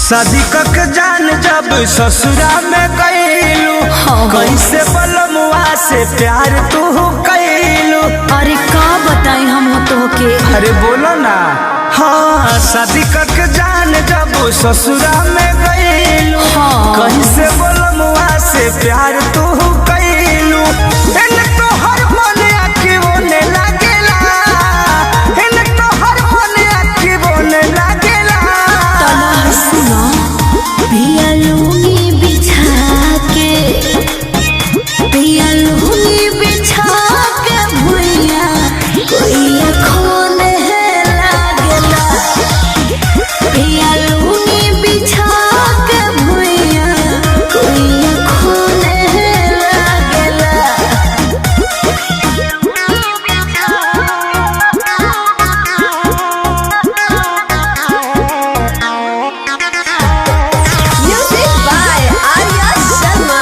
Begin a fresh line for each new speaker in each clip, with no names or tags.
शादी कक जान जब ससुरा में गईलू कैसे बलमुआ से प्यार तू कैलू।
अरे का बताई हम तो के।
अरे बोलो ना। हाँ शादी कक जान जब ससुरा में गईलू कैसे बलमुआ से प्यार तू कैलू। तो हर मन आखी बोने लागेला, तो हर मन आखी बोने लागेला।
पिया लूंगी बिछा के, पिया लूंगी बिछा के भुइया कोई खून है लागेला। पिया लूंगी बिछा के भुइया कोई खून है लागेला। Music by Arya Sharma.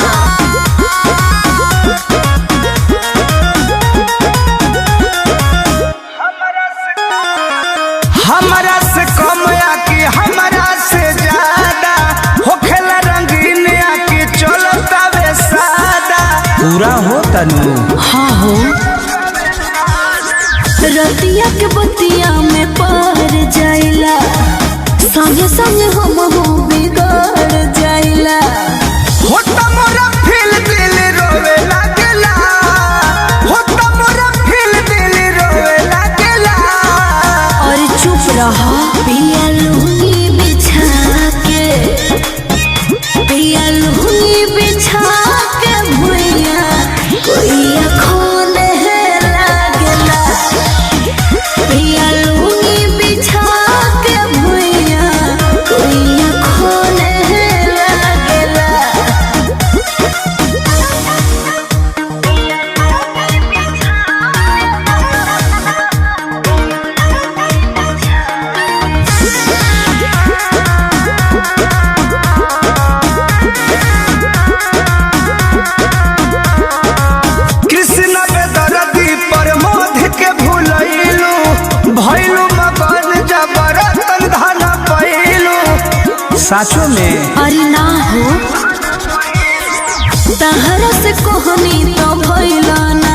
हमरा से कम आके हमरा से ज्यादा होखेला रंगीन आके चलता वे सादा। पूरा हो तनु।
हाँ हो रतिया के बतिया में पार जाइला, संगे संगे हम हो बिगड़ जाइला।
होता मोरा फील दिल रोवे लागेला, होता मोरा फील दिल रोवे लागेला।
और चुप रहा। पिया लूंगी बिछा के, पिया लूंगी बिछा के भुइया कोई खून है लागेला। पिया लूंगी बिछा के भुइया कोई खून है लागेला।
कृष्ण बेदर्दी पर मोध के भूलैलू, भैलू मगन जबरतन धन पैलू। साचो में
अरे ना हो तहरा से कोहनी तो भइला ना।